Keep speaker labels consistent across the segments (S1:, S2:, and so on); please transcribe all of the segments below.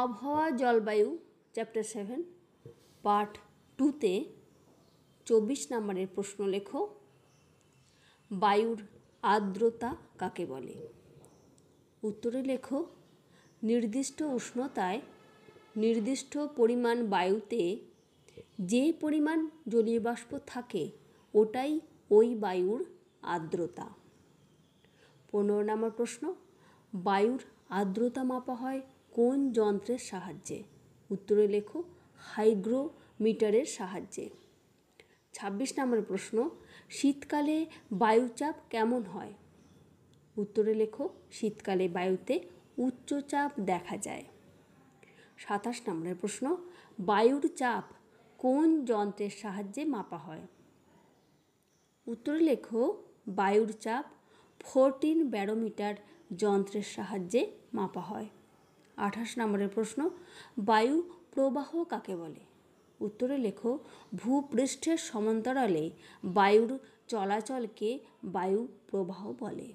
S1: আবহাওয়া জলবায়ু chapter 7 part 2তে 24 নম্বরের প্রশ্ন লেখো। বায়ুর আর্দ্রতা কাকে বলে? উত্তরে লেখো, নির্দিষ্ট উষ্ণতায় নির্দিষ্ট পরিমাণ বায়ুতে যে পরিমাণ জলীয় বাষ্প থাকে ওটাই ওই বায়ুর আর্দ্রতা। 15 নম্বর প্রশ্ন, বায়ুর আর্দ্রতা মাপা হয় কোন যন্ত্রের সাহায্যে? উত্তরে লেখো, হাইগ্রোমিটারের সাহায্যে। 26 নম্বর প্রশ্ন, শীতকালে বায়ুচাপ কেমন হয়? উত্তরে লেখো, শীতকালে বায়ুতে উচ্চচাপ দেখা যায়। 27 নম্বরের প্রশ্ন, বায়ুর চাপ কোন যন্ত্রের সাহায্যে মাপা হয়? উত্তরে লেখো, বায়ুর চাপ 14 ব্যারোমিটার যন্ত্রের সাহায্যে মাপা হয়। 28 নম্বরের প্রশ্ন, বায়ু প্রবাহ কাকে বলে? উত্তরে লেখো, ভূপৃষ্ঠের সমান্তরালে বায়ুর চলাচলকে বায়ু প্রবাহ বলে।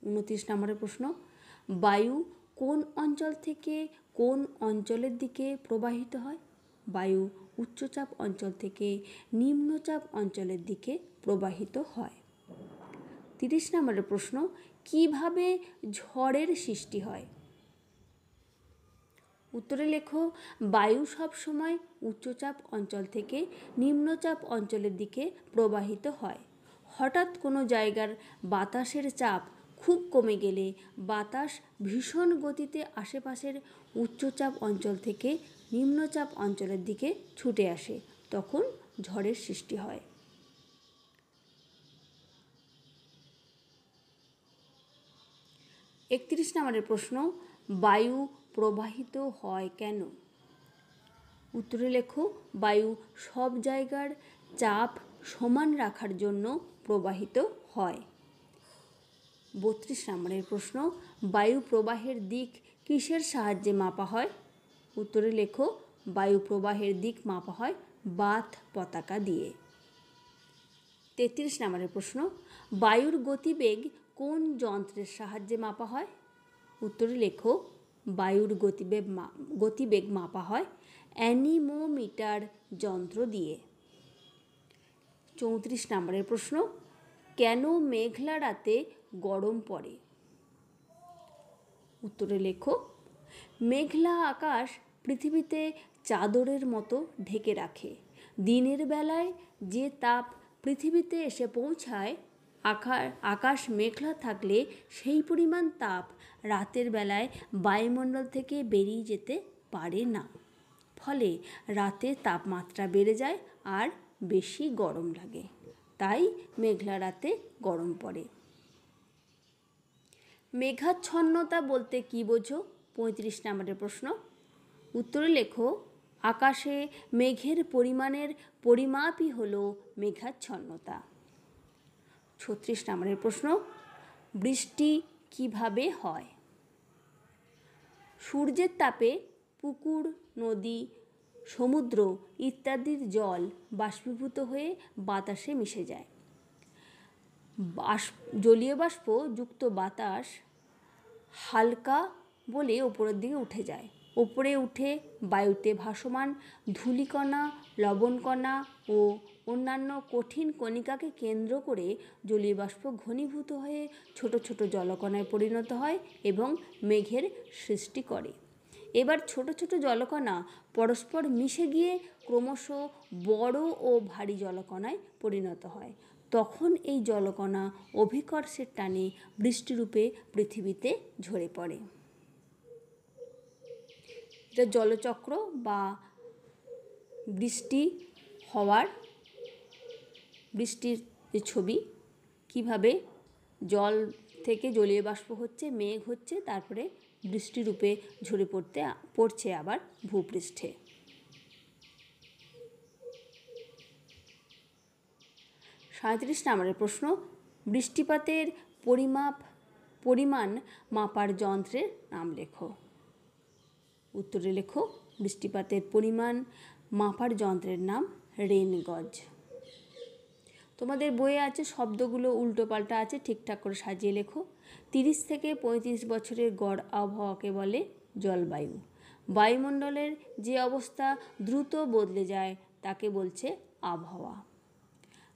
S1: 29 নম্বরের প্রশ্ন, বায়ু কোন অঞ্চল থেকে কোন অঞ্চলের দিকে প্রবাহিত হয়? বায়ু উচ্চচাপ অঞ্চল থেকে নিম্নচাপ অঞ্চলের দিকে প্রবাহিত হয়। 30 নম্বরের প্রশ্ন, কিভাবে ঝড়ের সৃষ্টি হয়? উত্তরে লেখো, বায়ু সবসময় উচ্চচাপ অঞ্চল থেকে নিম্নচাপ অঞ্চলের দিকে প্রবাহিত হয়। হঠাৎ কোনো জায়গার বাতাসের চাপ খুব কমে গেলে বাতাস ভীষণ গতিতে আশেপাশের উচ্চচাপ অঞ্চল থেকে নিম্নচাপ অঞ্চলের দিকে ছুটে আসে, তখন ঝড়ের সৃষ্টি হয়। 31 নম্বরের প্রশ্ন, বায়ু প্রবাহিত হয় কেন? উত্তরে লেখো, বায়ু সব জায়গার চাপ সমান রাখার জন্য প্রবাহিত হয়। 32 নম্বরের প্রশ্ন, বায়ু প্রবাহের দিক কিসের সাহায্যে মাপা হয়? উত্তরে লেখো, বায়ু প্রবাহের দিক মাপা হয় বাত পতাকা দিয়ে। 33 নম্বরের প্রশ্ন, বায়ুর গতিবেগ কোন যন্ত্রের সাহায্যে মাপা হয়? উত্তরে লেখো, বায়ুর গতিবেগ মাপা হয় অ্যানিমোমিটার যন্ত্র দিয়ে। 34 নম্বরের প্রশ্ন, কেন মেঘলা রাতে গরম পড়ে? উত্তরে লেখো, মেঘলা আকাশ পৃথিবীতে চাদরের মতো ঢেকে রাখে। দিনের বেলায় যে তাপ পৃথিবীতে এসে পৌঁছায়, আকাশ মেঘলা থাকলে সেই পরিমাণ তাপ রাতের বেলায় বায়ুমণ্ডল থেকে বেরিয়ে যেতে পারে না। ফলে রাতে তাপমাত্রা বেড়ে যায় আর বেশি গরম লাগে, তাই মেঘলা রাতে গরম পড়ে। মেঘাচ্ছন্নতা বলতে কী বোঝো? 35 নম্বরের প্রশ্ন। উত্তরে লেখো, আকাশে মেঘের পরিমাণের পরিমাপই হলো মেঘাচ্ছন্নতা। 36 নম্বরের প্রশ্ন, বৃষ্টি কিভাবে হয়? সূর্যের তাপে পুকুর, নদী, সমুদ্র ইত্যাদির জল বাষ্পীভূত হয়ে বাতাসে মিশে যায়। জলীয় বাষ্প যুক্ত বাতাস হালকা বলে ওপরের দিকে উঠে যায়। ওপরে উঠে বায়ুতে ভাসমান ধূলিকণা, লবণকণা ও অন্যান্য কঠিন কণিকাকে কেন্দ্র করে জলীয় বাষ্প ঘনীভূত হয়ে ছোট ছোট জলকণায় পরিণত হয় এবং মেঘের সৃষ্টি করে। এবার ছোট ছোট জলকণা পরস্পর মিশে গিয়ে ক্রমশ বড় ও ভারী জলকণায় পরিণত হয়। তখন এই জলকণা অভিকর্ষের টানে বৃষ্টিরূপে পৃথিবীতে ঝরে পড়ে। এটা জলচক্র বা বৃষ্টির যে ছবি, কিভাবে জল থেকে জলীয় বাষ্প হচ্ছে, মেঘ হচ্ছে, তারপরে বৃষ্টিরূপে ঝরে পড়ছে আবার ভূপৃষ্ঠে। 37 নম্বরের প্রশ্ন, বৃষ্টিপাতের পরিমাণ মাপার যন্ত্রের নাম লেখো। উত্তরে লেখো, বৃষ্টিপাতের পরিমাণ মাপার যন্ত্রের নাম রেন গজ। তোমাদের বইয়ে আছে, শব্দগুলো উল্টো পাল্টা আছে, ঠিকঠাক করে সাজিয়ে লেখো। 30 থেকে 35 বছরের গড় আবহাওয়াকে বলে জলবায়ু। বায়ুমণ্ডলের যে অবস্থা দ্রুত বদলে যায় তাকে বলছে আবহাওয়া।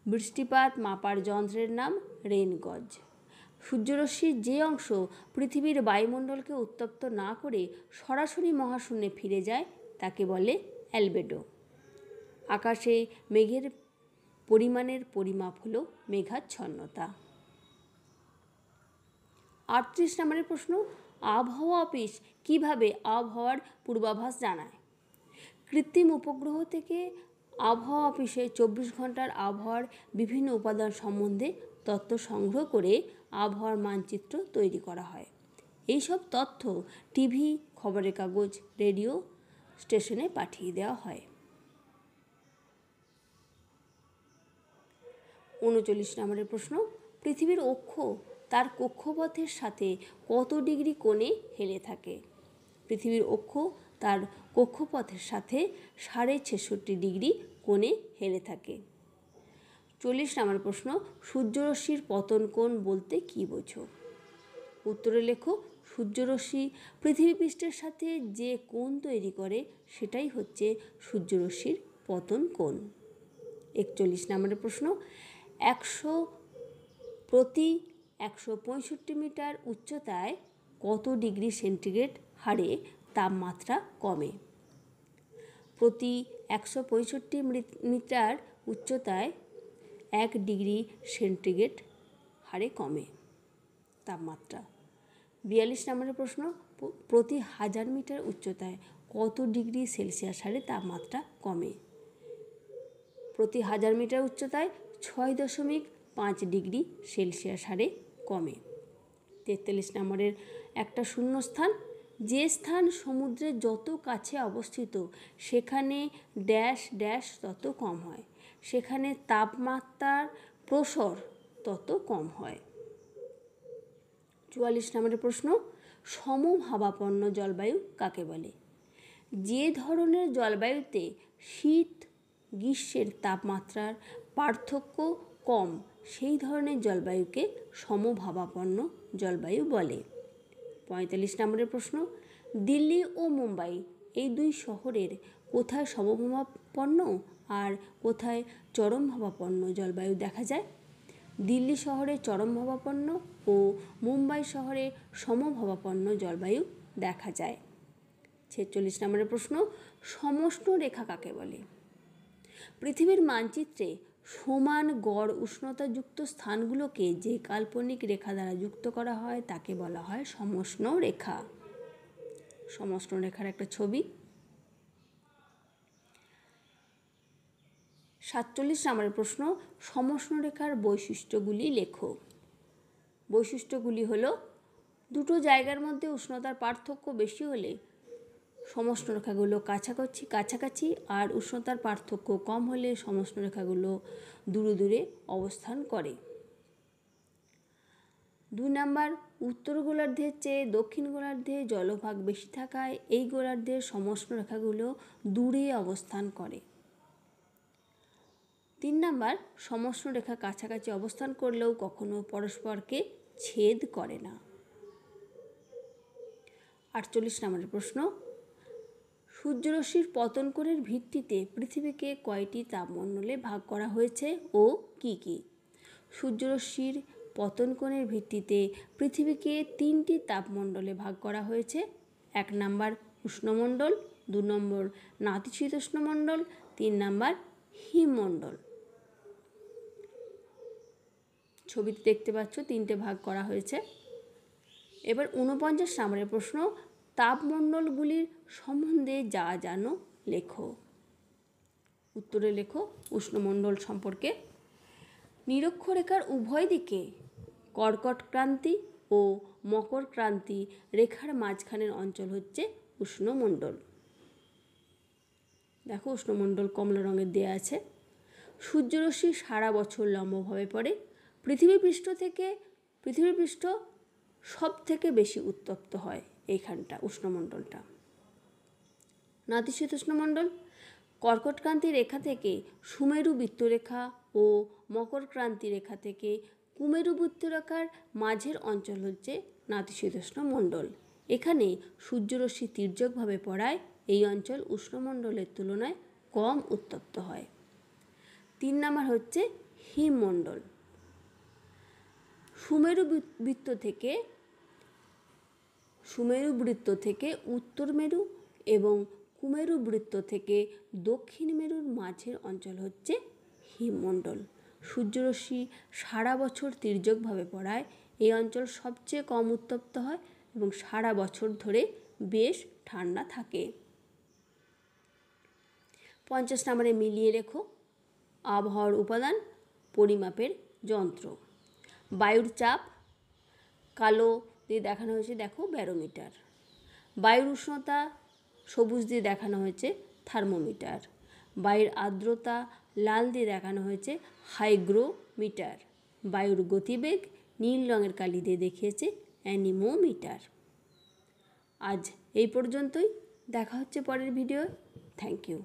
S1: বৃষ্টিপাত মাপার যন্ত্রের নাম রেন গজ। সূর্যরশ্মির যে অংশ পৃথিবীর বায়ুমণ্ডলকে উত্তপ্ত না করে সরাসরি মহাশূন্যে ফিরে যায় তাকে বলে অ্যালবেডো। আকাশে মেঘের পরিমাণের পরিমাপ হলো মেঘাচ্ছন্নতা। 38 নম্বরের প্রশ্ন, আবহাওয়া অফিস কিভাবে আবহাওয়ার পূর্বাভাস জানায়? কৃত্রিম উপগ্রহ থেকে আবহাওয়া অফিসে 24 ঘন্টার আবহাওয়ার বিভিন্ন উপাদান সম্বন্ধে তথ্য সংগ্রহ করে আবহাওয়ার মানচিত্র তৈরি করা হয়। এইসব তথ্য টিভি, খবরের কাগজ, রেডিও স্টেশনে পাঠিয়ে দেওয়া হয়। 39 নম্বরের প্রশ্ন, পৃথিবীর অক্ষ তার কক্ষপথের সাথে কত ডিগ্রি কোণে হেলে থাকে? পৃথিবীর অক্ষ তার কক্ষপথের সাথে 66.5 ডিগ্রি কোণে হেলে থাকে। 40 নম্বর প্রশ্ন, সূর্যরশ্মির পতন কোণ বলতে কী বোঝো? উত্তরে লেখো, সূর্যরশ্মি পৃথিবী পৃষ্ঠের সাথে যে কোণ তৈরি করে সেটাই হচ্ছে সূর্যরশ্মির পতন কোণ। 41 নম্বরের প্রশ্ন, প্রতি 165 মিটার উচ্চতায় কত ডিগ্রি সেন্টিগ্রেড হারে তাপমাত্রা কমে? প্রতি 165 মিটার উচ্চতায় 1 ডিগ্রি সেন্টিগ্রেড হারে কমে তাপমাত্রা। 42 নম্বরের প্রশ্ন, প্রতি 1000 মিটার উচ্চতায় কত ডিগ্রি সেলসিয়াস হারে তাপমাত্রা কমে? প্রতি 1000 মিটার উচ্চতায় 6.5 ডিগ্রি সেলসিয়াস হারে কমে। 43 নম্বরের একটা শূন্যস্থান, যে স্থান সমুদ্রের যত কাছে অবস্থিত সেখানে ড্যাশ ড্যাশ তত কম হয়, সেখানে তাপমাত্রার প্রসর তত কম হয়। 44 নম্বরের প্রশ্ন, সমভাবাপন্ন জলবায়ু কাকে বলে? যে ধরনের জলবায়ুতে শীত গ্রীষ্মের তাপমাত্রার পার্থক্য কম সেই ধরনের জলবায়ুকে সমভাবাপন্ন জলবায়ু বলে। 45 নম্বরের প্রশ্ন, দিল্লি ও মুম্বাই এই দুই শহরের কোথায় সমভাবাপন্ন আর কোথায় চরমভাবাপন্ন জলবায়ু দেখা যায়? দিল্লি শহরে চরমভাবাপন্ন ও মুম্বাই শহরে সমভাবাপন্ন জলবায়ু দেখা যায়। 46 নম্বরের প্রশ্ন, সমষ্ণ রেখা কাকে বলে? পৃথিবীর মানচিত্রে সমান গড় উষ্ণতাযুক্ত স্থানগুলোকে যে কাল্পনিক রেখা দ্বারা যুক্ত করা হয় তাকে বলা হয় সমষ্ণ রেখা। সমষ্ণ রেখার একটা ছবি। 47 নম্বরের প্রশ্ন, সমষ্ণ রেখার বৈশিষ্ট্যগুলি লেখো। বৈশিষ্ট্যগুলি হলো, দুটো জায়গার মধ্যে উষ্ণতার পার্থক্য বেশি হলে সমষ্ণ রেখাগুলো কাছাকাছি আর উষ্ণতার পার্থক্য কম হলে সমষ্ণ রেখাগুলো দূরে দূরে অবস্থান করে। 2 নাম্বার, উত্তর গোলার্ধের চেয়ে দক্ষিণ গোলার্ধে জলভাগ বেশি থাকায় এই গোলার্ধের সমষ্ণ রেখাগুলো দূরে অবস্থান করে। 3 নাম্বার, সমষ্ণ রেখা কাছাকাছি অবস্থান করলেও কখনো পরস্পরকে ছেদ করে না। 48 নম্বরের প্রশ্ন, সূর্যরশ্মির পতন কোণের ভিত্তিতে পৃথিবীকে কয়টি তাপমণ্ডলে ভাগ করা হয়েছে ও কি কি? সূর্যরশ্মির পতন কোণের ভিত্তিতে পৃথিবীকে 3টি তাপমণ্ডলে ভাগ করা হয়েছে। 1 নাম্বার উষ্ণমণ্ডল, 2 নম্বর নাতিশীতোষ্ণমণ্ডল, 3 নাম্বার হিমমণ্ডল। ছবিতে দেখতে পাচ্ছ 3টে ভাগ করা হয়েছে। এবার 49 নম্বরের প্রশ্ন, তাপমণ্ডলগুলির সম্বন্ধে যা জানো লেখো। উত্তরে লেখো, উষ্ণমণ্ডল সম্পর্কে, নিরক্ষরেখার উভয় দিকে কর্কট ক্রান্তি ও মকর ক্রান্তি রেখার মাঝখানের অঞ্চল হচ্ছে উষ্ণমণ্ডল। দেখো উষ্ণমণ্ডল কমলা রঙের দেয়া আছে। সূর্যরশ্মি সারা বছর লম্বভাবে পড়ে। পৃথিবী পৃষ্ঠ সব থেকে বেশি উত্তপ্ত হয় এইখানটা, উষ্ণমণ্ডলটা। নাতিশীতোষ্ণ মণ্ডল কর্কটক্রান্তি রেখা থেকে সুমেরু বৃত্তরেখা ও মকরক্রান্তি রেখা থেকে কুমেরু বৃত্তরেখার মাঝের অঞ্চল হচ্ছে নাতিশীতোষ্ণ মণ্ডল। এখানে সূর্যরশ্মি তির্যকভাবে পড়ায় এই অঞ্চল উষ্ণমণ্ডলের তুলনায় কম উত্তপ্ত হয়। 3 নম্বর হচ্ছে হিমমণ্ডল। সুমেরু বৃত্ত থেকে উত্তর মেরু এবং কুমেরু বৃত্ত থেকে দক্ষিণ মেরুর মাঝের অঞ্চল হচ্ছে হিমমণ্ডল। সূর্যরশ্মি সারা বছর তির্যকভাবে পড়ায় এই অঞ্চল সবচেয়ে কম উত্তপ্ত হয় এবং সারা বছর ধরে বেশ ঠান্ডা থাকে। 50 নম্বরে মিলিয়ে রেখো আবহাওয়ার উপাদান পরিমাপের যন্ত্র। বায়ুর চাপ কালো দিয়ে দেখানো হয়েছে, দেখো ব্যারোমিটার। বায়ুর উষ্ণতা সবুজ দিয়ে দেখানো হয়েছে থার্মোমিটার। বায়ুর আর্দ্রতা লাল দিয়ে দেখানো হয়েছে হাইগ্রোমিটার। বায়ুর গতিবেগ নীল রঙের কালি দিয়ে দেখিয়েছে অ্যানিমোমিটার। আজ এই পর্যন্তই, দেখা হচ্ছে পরের ভিডিও। Thank you.